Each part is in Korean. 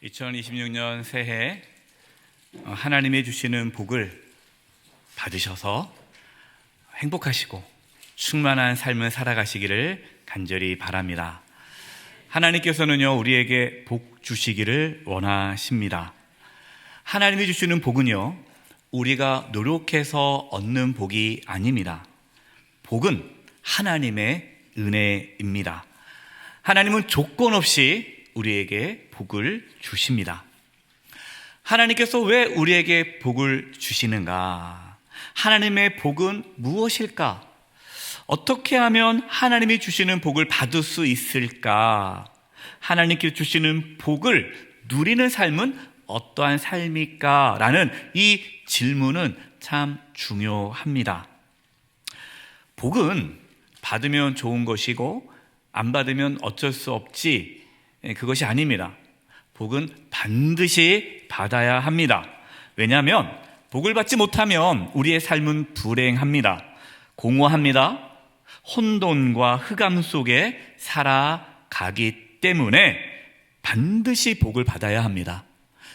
2026년 새해 하나님이 주시는 복을 받으셔서 행복하시고 충만한 삶을 살아가시기를 간절히 바랍니다. 하나님께서는요, 우리에게 복 주시기를 원하십니다. 하나님이 주시는 복은요, 우리가 노력해서 얻는 복이 아닙니다. 복은 하나님의 은혜입니다. 하나님은 조건 없이 우리에게 복을 주십니다. 하나님께서 왜 우리에게 복을 주시는가? 하나님의 복은 무엇일까? 어떻게 하면 하나님이 주시는 복을 받을 수 있을까? 하나님께 주시는 복을 누리는 삶은 어떠한 삶일까? 라는 이 질문은 참 중요합니다. 복은 받으면 좋은 것이고 안 받으면 어쩔 수 없지, 그것이 아닙니다. 복은 반드시 받아야 합니다. 왜냐하면 복을 받지 못하면 우리의 삶은 불행합니다. 공허합니다. 혼돈과 흑암 속에 살아가기 때문에 반드시 복을 받아야 합니다.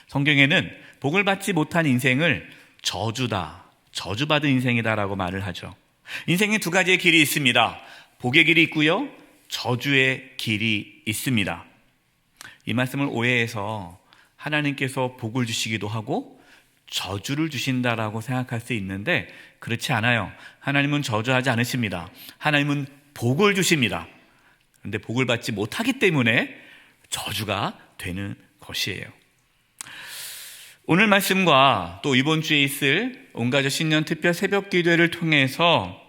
성경에는 복을 받지 못한 인생을 저주다, 저주받은 인생이다라고 말을 하죠. 인생에 두 가지의 길이 있습니다. 복의 길이 있고요, 저주의 길이 있습니다. 이 말씀을 오해해서 하나님께서 복을 주시기도 하고 저주를 주신다라고 생각할 수 있는데 그렇지 않아요. 하나님은 저주하지 않으십니다. 하나님은 복을 주십니다. 그런데 복을 받지 못하기 때문에 저주가 되는 것이에요. 오늘 말씀과 또 이번 주에 있을 온가족 신년 특별 새벽 기도회를 통해서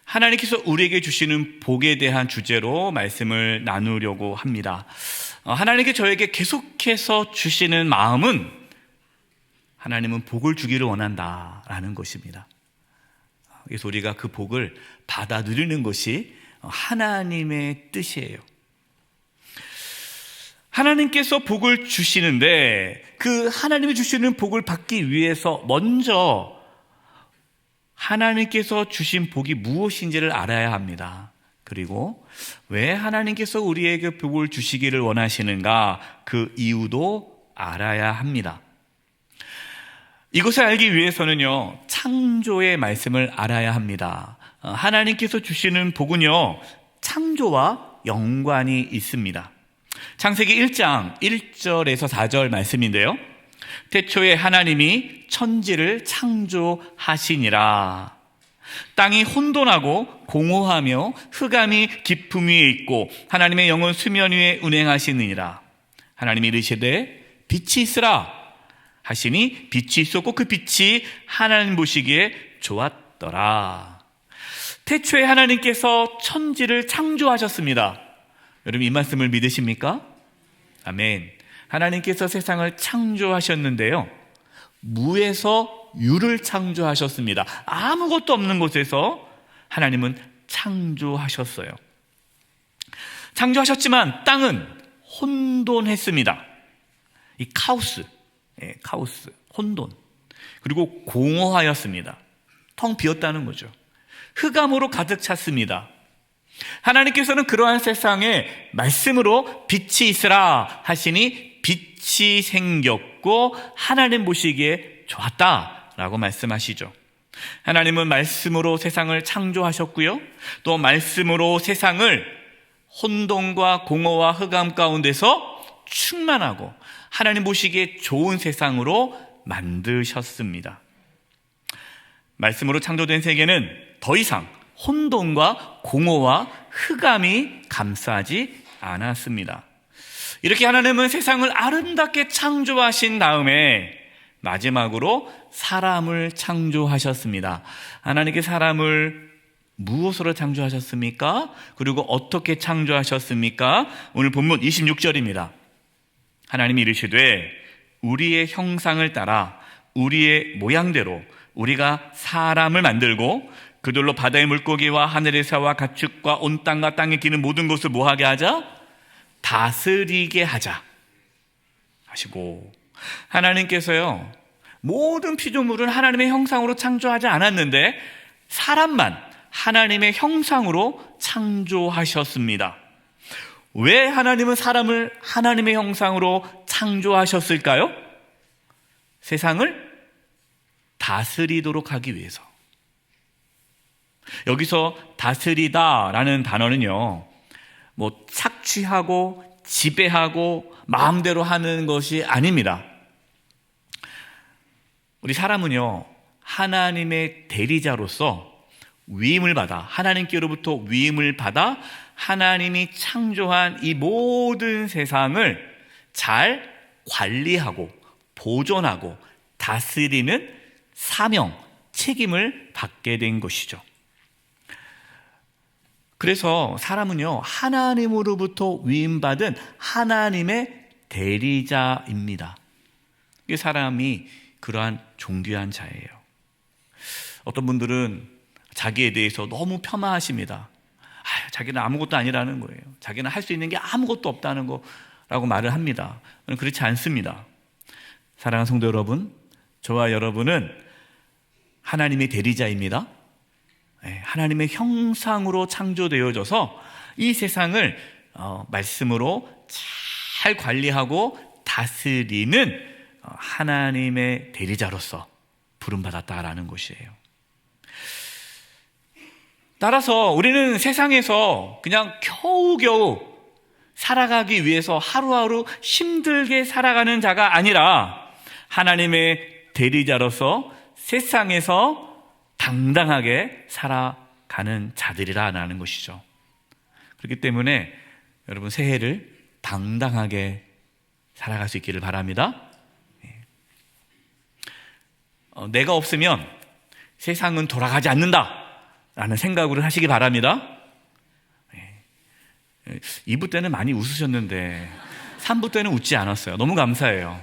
하나님께서 우리에게 주시는 복에 대한 주제로 말씀을 나누려고 합니다. 하나님께 저에게 계속해서 주시는 마음은 하나님은 복을 주기를 원한다라는 것입니다. 그래서 우리가 그 복을 받아 누리는 것이 하나님의 뜻이에요. 하나님께서 복을 주시는데 그 하나님이 주시는 복을 받기 위해서 먼저 하나님께서 주신 복이 무엇인지를 알아야 합니다. 그리고 왜 하나님께서 우리에게 복을 주시기를 원하시는가, 그 이유도 알아야 합니다. 이것을 알기 위해서는요, 창조의 말씀을 알아야 합니다. 하나님께서 주시는 복은요, 창조와 연관이 있습니다. 창세기 1장 1절에서 4절 말씀인데요, 태초에 하나님이 천지를 창조하시니라. 땅이 혼돈하고 공허하며 흑암이 깊음 위에 있고 하나님의 영은 수면 위에 운행하시느니라. 하나님이 이르시되 빛이 있으라 하시니 빛이 있었고 그 빛이 하나님 보시기에 좋았더라. 태초에 하나님께서 천지를 창조하셨습니다. 여러분, 이 말씀을 믿으십니까? 아멘. 하나님께서 세상을 창조하셨는데요, 무에서 유를 창조하셨습니다. 아무것도 없는 곳에서 하나님은 창조하셨어요. 창조하셨지만 땅은 혼돈했습니다. 이 카오스, 혼돈, 그리고 공허하였습니다. 텅 비었다는 거죠. 흑암으로 가득 찼습니다. 하나님께서는 그러한 세상에 말씀으로 빛이 있으라 하시니 빛이 생겼고 하나님 보시기에 좋았다라고 말씀하시죠. 하나님은 말씀으로 세상을 창조하셨고요, 또 말씀으로 세상을 혼돈과 공허와 흑암 가운데서 충만하고 하나님 보시기에 좋은 세상으로 만드셨습니다. 말씀으로 창조된 세계는 더 이상 혼돈과 공허와 흑암이 감싸지 않았습니다. 이렇게 하나님은 세상을 아름답게 창조하신 다음에 마지막으로 사람을 창조하셨습니다. 하나님께 사람을 무엇으로 창조하셨습니까? 그리고 어떻게 창조하셨습니까? 오늘 본문 26절입니다. 하나님이 이르시되 우리의 형상을 따라 우리의 모양대로 우리가 사람을 만들고 그들로 바다의 물고기와 하늘의 새와 가축과 온 땅과 땅에 기는 모든 것을 뭐하게 하자? 다스리게 하자 하시고, 하나님께서요, 모든 피조물은 하나님의 형상으로 창조하지 않았는데 사람만 하나님의 형상으로 창조하셨습니다. 왜 하나님은 사람을 하나님의 형상으로 창조하셨을까요? 세상을 다스리도록 하기 위해서. 여기서 다스리다라는 단어는요, 뭐 착취하고 지배하고 마음대로 하는 것이 아닙니다. 우리 사람은요, 하나님의 대리자로서 위임을 받아, 하나님께로부터 위임을 받아 하나님이 창조한 이 모든 세상을 잘 관리하고 보존하고 다스리는 사명, 책임을 받게 된 것이죠. 그래서 사람은요, 하나님으로부터 위임받은 하나님의 대리자입니다. 이게 사람이 그러한 존귀한 자예요. 어떤 분들은 자기에 대해서 너무 폄하하십니다. 자기는 아무것도 아니라는 거예요. 자기는 할 수 있는 게 아무것도 없다는 거라고 말을 합니다. 그렇지 않습니다. 사랑하는 성도 여러분, 저와 여러분은 하나님의 대리자입니다. 하나님의 형상으로 창조되어져서 이 세상을 말씀으로 잘 관리하고 다스리는 하나님의 대리자로서 부름받았다라는 것이에요. 따라서 우리는 세상에서 그냥 겨우겨우 살아가기 위해서 하루하루 힘들게 살아가는 자가 아니라 하나님의 대리자로서 세상에서 당당하게 살아가는 자들이라는 것이죠. 그렇기 때문에 여러분, 새해를 당당하게 살아갈 수 있기를 바랍니다. 내가 없으면 세상은 돌아가지 않는다 라는 생각으로 하시기 바랍니다. 2부 때는 많이 웃으셨는데 3부 때는 웃지 않았어요. 너무 감사해요.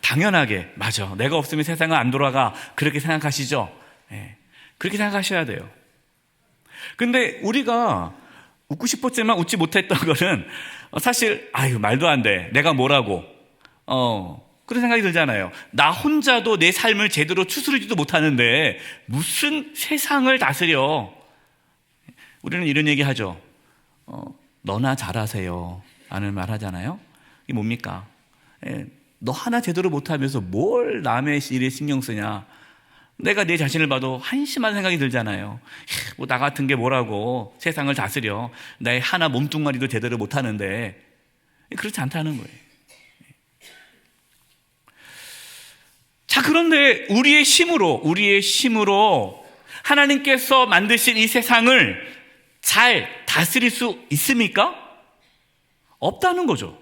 당연하게, 맞아, 내가 없으면 세상은 안 돌아가, 그렇게 생각하시죠? 그렇게 생각하셔야 돼요. 근데 우리가 웃고 싶었지만 웃지 못했던 거는 사실 말도 안 돼, 내가 뭐라고 그런 생각이 들잖아요. 나 혼자도 내 삶을 제대로 추스르지도 못하는데 무슨 세상을 다스려. 우리는 이런 얘기 하죠. 너나 잘하세요 라는 말 하잖아요. 이게 뭡니까? 너 하나 제대로 못하면서 뭘 남의 일에 신경 쓰냐. 내가 내 자신을 봐도 한심한 생각이 들잖아요. 뭐 나 같은 게 뭐라고 세상을 다스려. 내 하나 몸뚱아리도 제대로 못하는데. 그렇지 않다는 거예요. 자, 그런데 우리의 힘으로 하나님께서 만드신 이 세상을 잘 다스릴 수 있습니까? 없다는 거죠.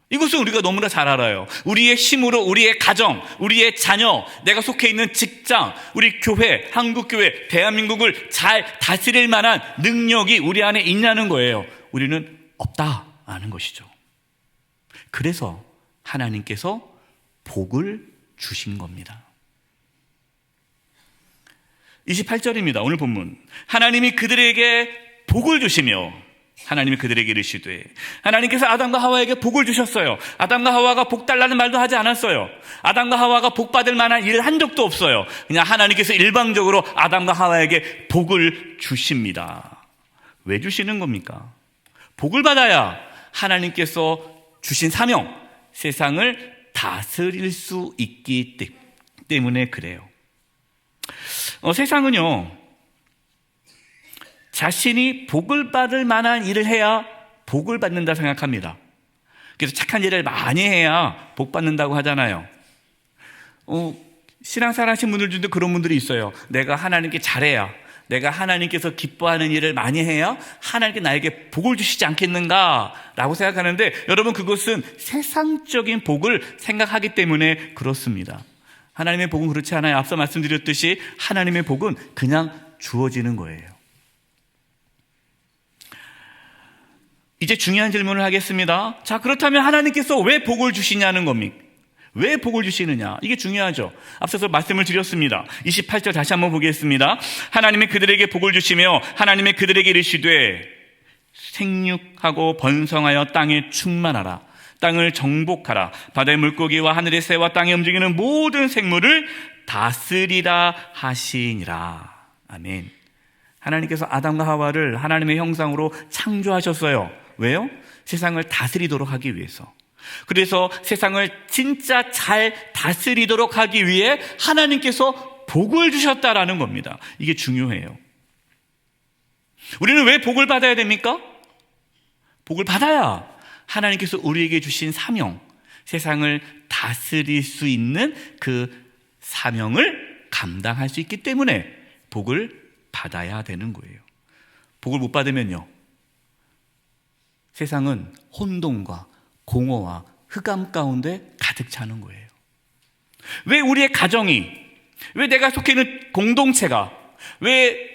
이것은 우리가 너무나 잘 알아요. 우리의 힘으로 우리의 가정, 우리의 자녀, 내가 속해 있는 직장, 우리 교회, 한국교회, 대한민국을 잘 다스릴 만한 능력이 우리 안에 있냐는 거예요. 우리는 없다는 것이죠. 그래서 하나님께서 복을 주신 겁니다. 28절입니다. 오늘 본문. 하나님이 그들에게 복을 주시며 하나님이 그들에게 이르시되, 하나님께서 아담과 하와에게 복을 주셨어요. 아담과 하와가 복 달라는 말도 하지 않았어요. 아담과 하와가 복 받을 만한 일을 한 적도 없어요. 그냥 하나님께서 일방적으로 아담과 하와에게 복을 주십니다. 왜 주시는 겁니까? 복을 받아야 하나님께서 주신 사명, 세상을 다스릴 수 있기 때문에 그래요. 세상은요, 자신이 복을 받을 만한 일을 해야 복을 받는다 생각합니다. 그래서 착한 일을 많이 해야 복 받는다고 하잖아요. 신앙생활 하신 분들 중에도 그런 분들이 있어요. 내가 하나님께 잘해야, 내가 하나님께서 기뻐하는 일을 많이 해야 하나님께 나에게 복을 주시지 않겠는가라고 생각하는데, 여러분, 그것은 세상적인 복을 생각하기 때문에 그렇습니다. 하나님의 복은 그렇지 않아요. 앞서 말씀드렸듯이 하나님의 복은 그냥 주어지는 거예요. 이제 중요한 질문을 하겠습니다. 자, 그렇다면 하나님께서 왜 복을 주시냐는 겁니까? 왜 복을 주시느냐? 이게 중요하죠. 앞서서 말씀을 드렸습니다. 28절 다시 한번 보겠습니다. 하나님이 그들에게 복을 주시며 하나님이 그들에게 이르시되 생육하고 번성하여 땅에 충만하라. 땅을 정복하라. 바다의 물고기와 하늘의 새와 땅에 움직이는 모든 생물을 다스리라 하시니라. 아멘. 하나님께서 아담과 하와를 하나님의 형상으로 창조하셨어요. 왜요? 세상을 다스리도록 하기 위해서. 그래서 세상을 진짜 잘 다스리도록 하기 위해 하나님께서 복을 주셨다라는 겁니다. 이게 중요해요. 우리는 왜 복을 받아야 됩니까? 복을 받아야 하나님께서 우리에게 주신 사명, 세상을 다스릴 수 있는 그 사명을 감당할 수 있기 때문에 복을 받아야 되는 거예요. 복을 못 받으면요, 세상은 혼돈과 공허와 흑암 가운데 가득 차는 거예요. 왜 우리의 가정이, 왜 내가 속해 있는 공동체가, 왜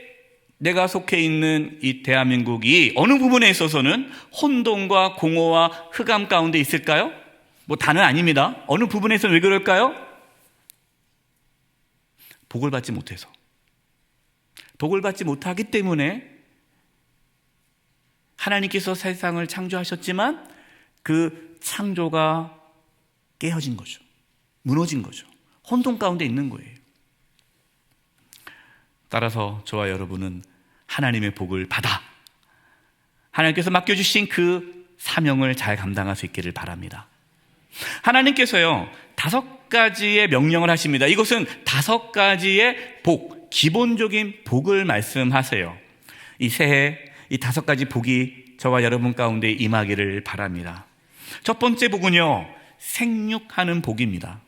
내가 속해 있는 이 대한민국이 어느 부분에 있어서는 혼돈과 공허와 흑암 가운데 있을까요? 뭐 다는 아닙니다. 어느 부분에서는 왜 그럴까요? 복을 받지 못해서. 복을 받지 못하기 때문에 하나님께서 세상을 창조하셨지만 그 창조가 깨어진 거죠. 무너진 거죠. 혼돈 가운데 있는 거예요. 따라서 저와 여러분은 하나님의 복을 받아 하나님께서 맡겨주신 그 사명을 잘 감당할 수 있기를 바랍니다. 하나님께서요, 5가지의 명령을 하십니다. 이것은 5가지의 복, 기본적인 복을 말씀하세요. 이 새해 이 5가지 복이 저와 여러분 가운데 임하기를 바랍니다. 첫 번째 복은요, 생육하는 복입니다.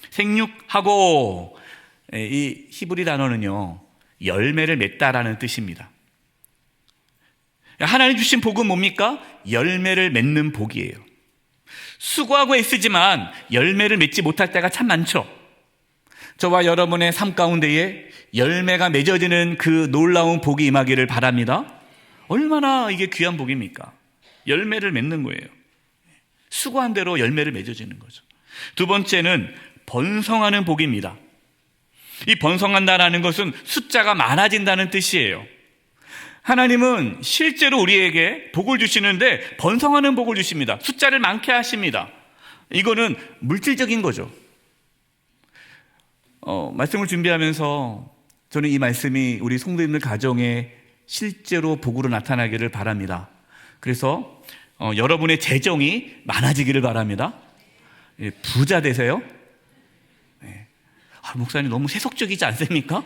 생육하고, 이 히브리 단어는요, 열매를 맺다라는 뜻입니다. 하나님 주신 복은 뭡니까? 열매를 맺는 복이에요. 수고하고 애쓰지만 열매를 맺지 못할 때가 참 많죠. 저와 여러분의 삶 가운데에 열매가 맺어지는 그 놀라운 복이 임하기를 바랍니다. 얼마나 이게 귀한 복입니까? 열매를 맺는 거예요. 수고한 대로 열매를 맺어지는 거죠. 두 번째는 번성하는 복입니다. 이 번성한다라는 것은 숫자가 많아진다는 뜻이에요. 하나님은 실제로 우리에게 복을 주시는데 번성하는 복을 주십니다. 숫자를 많게 하십니다. 이거는 물질적인 거죠. 말씀을 준비하면서 저는 이 말씀이 우리 성도님들 가정에 실제로 복으로 나타나기를 바랍니다. 그래서 여러분의 재정이 많아지기를 바랍니다. 부자 되세요. 목사님 너무 세속적이지 않습니까?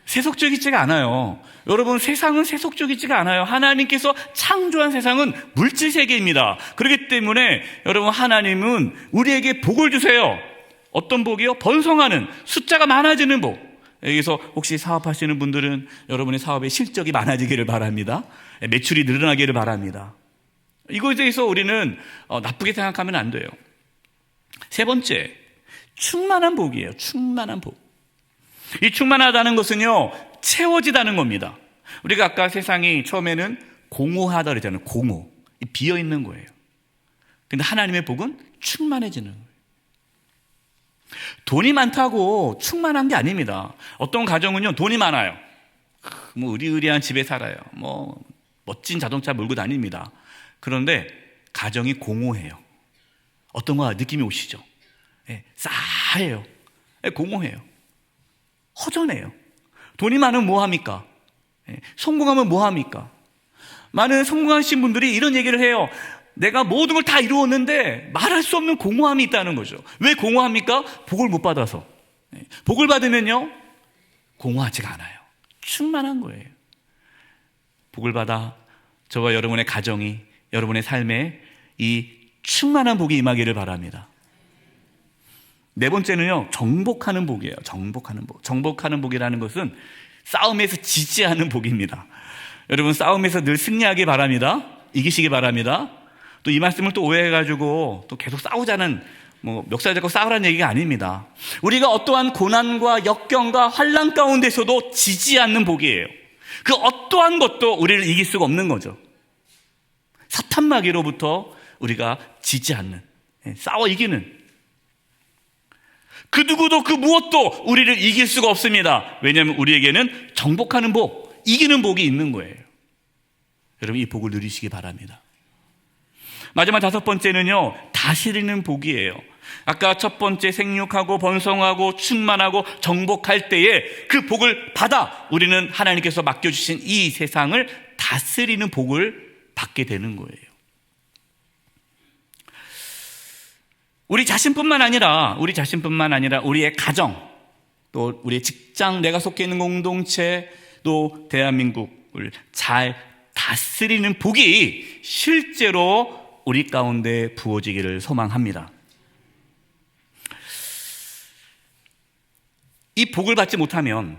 세속적이지가 않아요. 여러분, 세상은 세속적이지가 않아요. 하나님께서 창조한 세상은 물질 세계입니다. 그렇기 때문에 여러분, 하나님은 우리에게 복을 주세요. 어떤 복이요? 번성하는, 숫자가 많아지는 복. 여기서 혹시 사업하시는 분들은 여러분의 사업의 실적이 많아지기를 바랍니다. 매출이 늘어나기를 바랍니다. 이거에 대해서 우리는 나쁘게 생각하면 안 돼요. 세 번째, 충만한 복이에요. 충만한 복. 이 충만하다는 것은요, 채워지다는 겁니다. 우리가 아까 세상이 처음에는 공허하다 그랬잖아요. 공허. 비어있는 거예요. 근데 하나님의 복은 충만해지는 거예요. 돈이 많다고 충만한 게 아닙니다. 어떤 가정은요, 돈이 많아요. 뭐 의리의리한 집에 살아요. 뭐 멋진 자동차 몰고 다닙니다. 그런데 가정이 공허해요. 어떤 거 느낌이 오시죠? 싸해요. 공허해요. 허전해요. 돈이 많으면 뭐합니까? 성공하면 뭐합니까? 많은 성공하신 분들이 이런 얘기를 해요. 내가 모든 걸 다 이루었는데 말할 수 없는 공허함이 있다는 거죠. 왜 공허합니까? 복을 못 받아서. 복을 받으면요, 공허하지가 않아요. 충만한 거예요. 복을 받아 저와 여러분의 가정이, 여러분의 삶에 이 충만한 복이 임하기를 바랍니다. 네 번째는요, 정복하는 복이에요. 정복하는 복. 정복하는 복이라는 것은 싸움에서 지지 않는 복입니다. 여러분, 싸움에서 늘 승리하기 바랍니다. 이기시기 바랍니다. 또 이 말씀을 또 오해해가지고 또 계속 싸우자는, 멱살 잡고 싸우라는 얘기가 아닙니다. 우리가 어떠한 고난과 역경과 환난 가운데서도 지지 않는 복이에요. 그 어떠한 것도 우리를 이길 수가 없는 거죠. 사탄마귀로부터 우리가 지지 않는, 싸워 이기는, 그 누구도 그 무엇도 우리를 이길 수가 없습니다. 왜냐하면 우리에게는 정복하는 복, 이기는 복이 있는 거예요. 여러분, 이 복을 누리시기 바랍니다. 마지막 5번째는요, 다스리는 복이에요. 아까 첫 번째 생육하고 번성하고 충만하고 정복할 때에 그 복을 받아 우리는 하나님께서 맡겨주신 이 세상을 다스리는 복을 받게 되는 거예요. 우리 자신뿐만 아니라 우리의 가정, 또 우리의 직장, 내가 속해 있는 공동체, 또 대한민국을 잘 다스리는 복이 실제로 우리 가운데 부어지기를 소망합니다. 이 복을 받지 못하면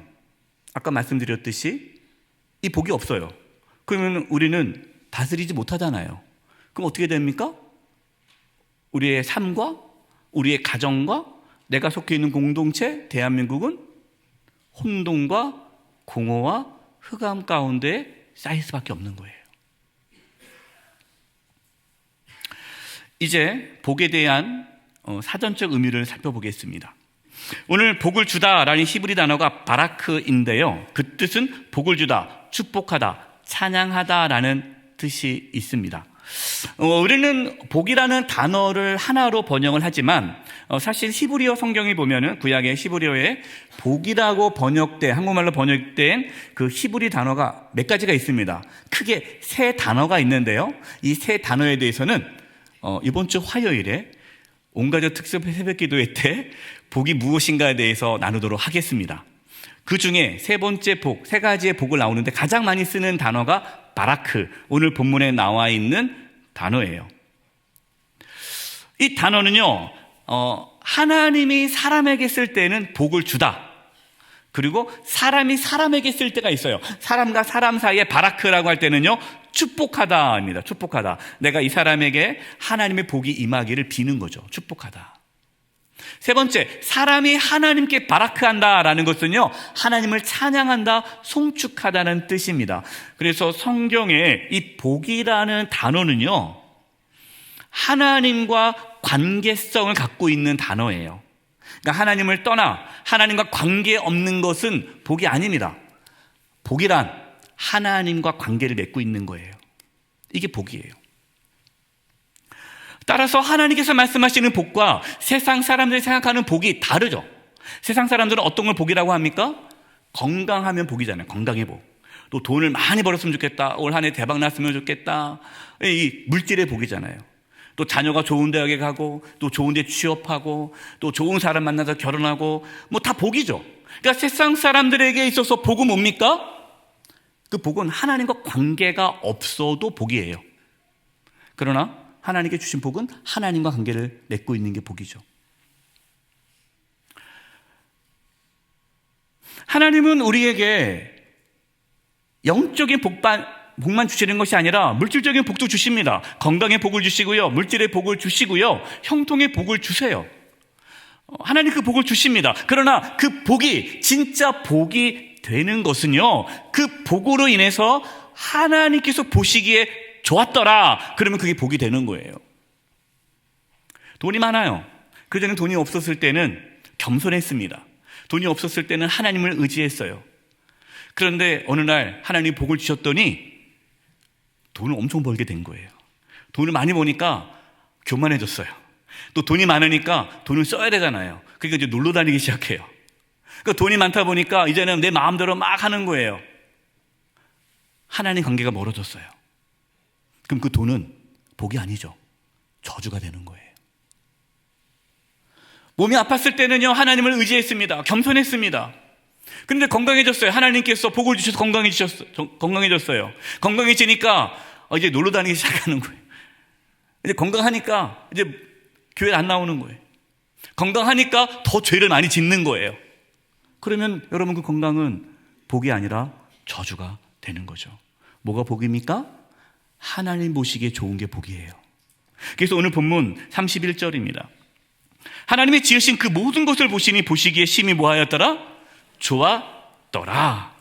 아까 말씀드렸듯이 이 복이 없어요. 그러면 우리는 다스리지 못하잖아요. 그럼 어떻게 됩니까? 우리의 삶과 우리의 가정과 내가 속해 있는 공동체, 대한민국은 혼돈과 공허와 흑암 가운데 쌓일 수밖에 없는 거예요. 이제 복에 대한 사전적 의미를 살펴보겠습니다. 오늘 복을 주다라는 히브리 단어가 바라크인데요. 그 뜻은 복을 주다, 축복하다, 찬양하다라는 뜻이 있습니다. 우리는 복이라는 단어를 하나로 번역을 하지만 사실 히브리어 성경에 보면은 구약의 히브리어에 복이라고 한국말로 번역된 그 히브리 단어가 몇 가지가 있습니다. 크게 세 단어가 있는데요. 이 세 단어에 대해서는 이번 주 화요일에 온가족 특별 새벽 기도회 때 복이 무엇인가에 대해서 나누도록 하겠습니다. 그 중에 세 번째 복, 세 가지의 복을 나오는데 가장 많이 쓰는 단어가 바라크, 오늘 본문에 나와 있는 단어예요. 이 단어는요, 하나님이 사람에게 쓸 때는 복을 주다. 그리고 사람이 사람에게 쓸 때가 있어요. 사람과 사람 사이에 바라크라고 할 때는요, 축복하다입니다. 축복하다. 내가 이 사람에게 하나님의 복이 임하기를 비는 거죠. 축복하다. 세 번째, 사람이 하나님께 바라크한다라는 것은요, 하나님을 찬양한다, 송축하다는 뜻입니다. 그래서 성경에 이 복이라는 단어는요, 하나님과 관계성을 갖고 있는 단어예요. 그러니까 하나님을 떠나 하나님과 관계없는 것은 복이 아닙니다. 복이란 하나님과 관계를 맺고 있는 거예요. 이게 복이에요. 따라서 하나님께서 말씀하시는 복과 세상 사람들이 생각하는 복이 다르죠. 세상 사람들은 어떤 걸 복이라고 합니까? 건강하면 복이잖아요. 건강의 복. 또 돈을 많이 벌었으면 좋겠다. 올 한 해 대박 났으면 좋겠다. 이 물질의 복이잖아요. 또 자녀가 좋은 대학에 가고, 또 좋은 데 취업하고, 또 좋은 사람 만나서 결혼하고, 뭐 다 복이죠. 그러니까 세상 사람들에게 있어서 복은 뭡니까? 그 복은 하나님과 관계가 없어도 복이에요. 그러나 하나님께 주신 복은 하나님과 관계를 맺고 있는 게 복이죠. 하나님은 우리에게 영적인 복만 주시는 것이 아니라 물질적인 복도 주십니다. 건강의 복을 주시고요, 물질의 복을 주시고요, 형통의 복을 주세요. 하나님 그 복을 주십니다. 그러나 그 복이 진짜 복이 되는 것은요, 그 복으로 인해서 하나님께서 보시기에 좋았더라. 그러면 그게 복이 되는 거예요. 돈이 많아요. 그전에 돈이 없었을 때는 겸손했습니다. 돈이 없었을 때는 하나님을 의지했어요. 그런데 어느 날 하나님이 복을 주셨더니 돈을 엄청 벌게 된 거예요. 돈을 많이 버니까 교만해졌어요. 또 돈이 많으니까 돈을 써야 되잖아요. 그러니까 이제 놀러 다니기 시작해요. 그러니까 돈이 많다 보니까 이제는 내 마음대로 막 하는 거예요. 하나님 관계가 멀어졌어요. 그럼 그 돈은 복이 아니죠. 저주가 되는 거예요. 몸이 아팠을 때는요, 하나님을 의지했습니다. 겸손했습니다. 그런데 건강해졌어요. 하나님께서 복을 주셔서 건강해졌어요. 건강해지니까 이제 놀러 다니기 시작하는 거예요. 이제 건강하니까 이제 교회 안 나오는 거예요. 건강하니까 더 죄를 많이 짓는 거예요. 그러면 여러분 그 건강은 복이 아니라 저주가 되는 거죠. 뭐가 복입니까? 하나님 보시기에 좋은 게 복이에요. 그래서 오늘 본문 31절입니다. 하나님이 지으신 그 모든 것을 보시기에 심히 뭐하였더라? 좋았더라.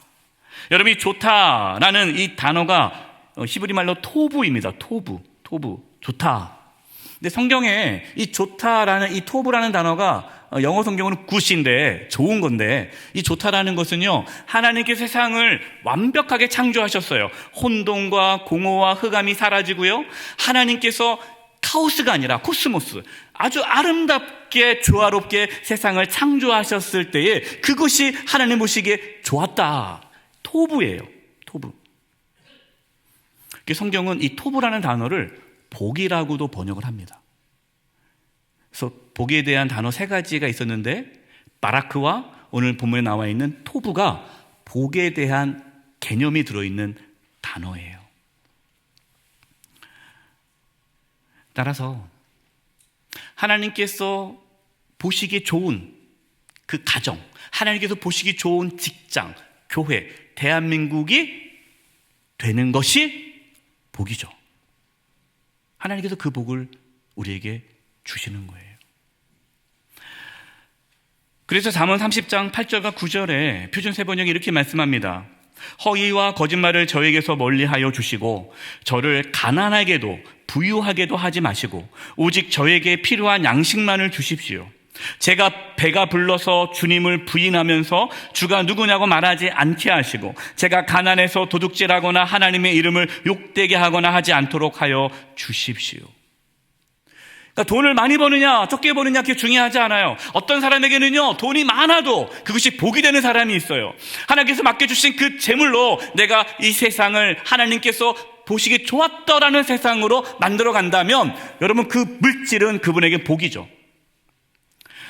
여러분, 이 좋다라는 이 단어가 히브리 말로 토부입니다. 토부, 좋다. 근데 성경에 이 좋다라는 이 토부라는 단어가 영어 성경으로는 굿인데 좋은 건데, 이 좋다라는 것은요, 하나님께 세상을 완벽하게 창조하셨어요. 혼돈과 공허와 흑암이 사라지고요, 하나님께서 카오스가 아니라 코스모스, 아주 아름답게 조화롭게 세상을 창조하셨을 때에 그것이 하나님 보시기에 좋았다. 토부예요. 토부. 성경은 이 토부라는 단어를 복이라고도 번역을 합니다. 그래서 복에 대한 단어 세 가지가 있었는데 바라크와 오늘 본문에 나와 있는 토부가 복에 대한 개념이 들어있는 단어예요. 따라서 하나님께서 보시기 좋은 그 가정, 하나님께서 보시기 좋은 직장, 교회, 대한민국이 되는 것이 복이죠. 하나님께서 그 복을 우리에게 주시는 거예요. 그래서 잠언 30장 8절과 9절에 표준세번역이 이렇게 말씀합니다. 허위와 거짓말을 저에게서 멀리하여 주시고 저를 가난하게도 부유하게도 하지 마시고 오직 저에게 필요한 양식만을 주십시오. 제가 배가 불러서 주님을 부인하면서 주가 누구냐고 말하지 않게 하시고 제가 가난해서 도둑질하거나 하나님의 이름을 욕되게 하거나 하지 않도록 하여 주십시오. 그러니까 돈을 많이 버느냐 적게 버느냐 그게 중요하지 않아요. 어떤 사람에게는요 돈이 많아도 그것이 복이 되는 사람이 있어요. 하나님께서 맡겨주신 그 재물로 내가 이 세상을 하나님께서 보시기 좋았더라는 세상으로 만들어 간다면 여러분 그 물질은 그분에게 복이죠.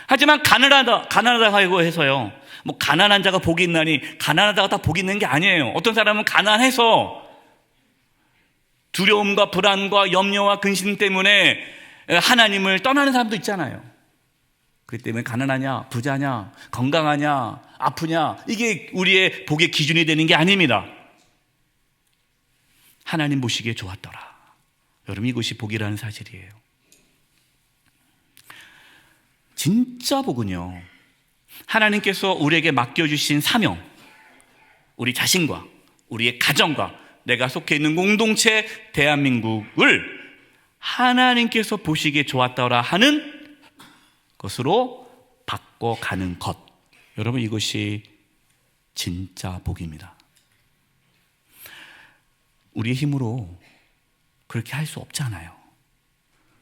하지만 가난하다고 해서요 뭐 가난한 자가 복이 있나니 가난하다가 다 복이 있는 게 아니에요. 어떤 사람은 가난해서 두려움과 불안과 염려와 근심 때문에 하나님을 떠나는 사람도 있잖아요. 그렇기 때문에 가난하냐 부자냐 건강하냐 아프냐 이게 우리의 복의 기준이 되는 게 아닙니다. 하나님 보시기에 좋았더라. 여러분 이것이 복이라는 사실이에요. 진짜 복은요 하나님께서 우리에게 맡겨주신 사명, 우리 자신과 우리의 가정과 내가 속해 있는 공동체 대한민국을 하나님께서 보시기에 좋았더라 하는 것으로 바꿔가는 것. 여러분 이것이 진짜 복입니다. 우리의 힘으로 그렇게 할 수 없잖아요.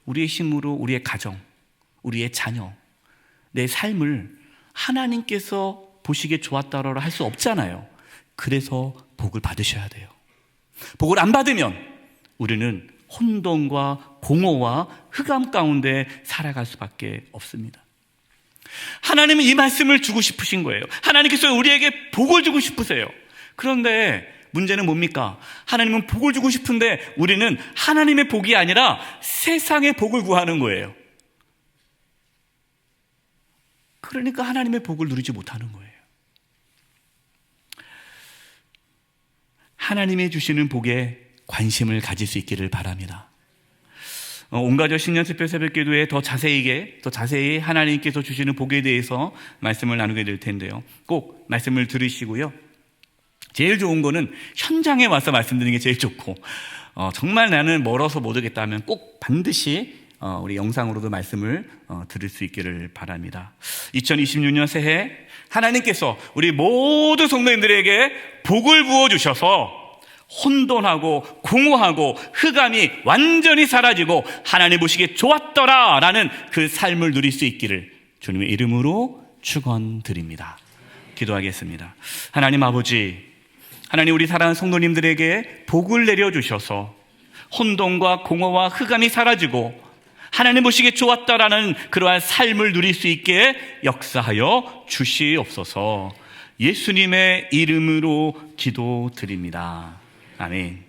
우리의 힘으로 우리의 가정, 우리의 자녀, 내 삶을 하나님께서 보시기에 좋았다라 할 수 없잖아요. 그래서 복을 받으셔야 돼요. 복을 안 받으면 우리는 혼돈과 공허와 흑암 가운데 살아갈 수밖에 없습니다. 하나님은 이 말씀을 주고 싶으신 거예요. 하나님께서 우리에게 복을 주고 싶으세요. 그런데 문제는 뭡니까? 하나님은 복을 주고 싶은데 우리는 하나님의 복이 아니라 세상의 복을 구하는 거예요. 그러니까 하나님의 복을 누리지 못하는 거예요. 하나님이 주시는 복에 관심을 가질 수 있기를 바랍니다. 온가족 신년특별 새벽기도에 더 자세히 하나님께서 주시는 복에 대해서 말씀을 나누게 될 텐데요. 꼭 말씀을 들으시고요. 제일 좋은 거는 현장에 와서 말씀드리는 게 제일 좋고 정말 나는 멀어서 못 오겠다면 꼭 반드시 우리 영상으로도 말씀을 들을 수 있기를 바랍니다. 2026년 새해 하나님께서 우리 모든 성도님들에게 복을 부어주셔서 혼돈하고 공허하고 흑암이 완전히 사라지고 하나님 보시기에 좋았더라라는 그 삶을 누릴 수 있기를 주님의 이름으로 축원드립니다. 기도하겠습니다. 하나님 아버지, 하나님 우리 사랑하는 성도님들에게 복을 내려주셔서 혼돈과 공허와 흑암이 사라지고 하나님 보시기에 좋았다라는 그러한 삶을 누릴 수 있게 역사하여 주시옵소서. 예수님의 이름으로 기도드립니다. 아멘.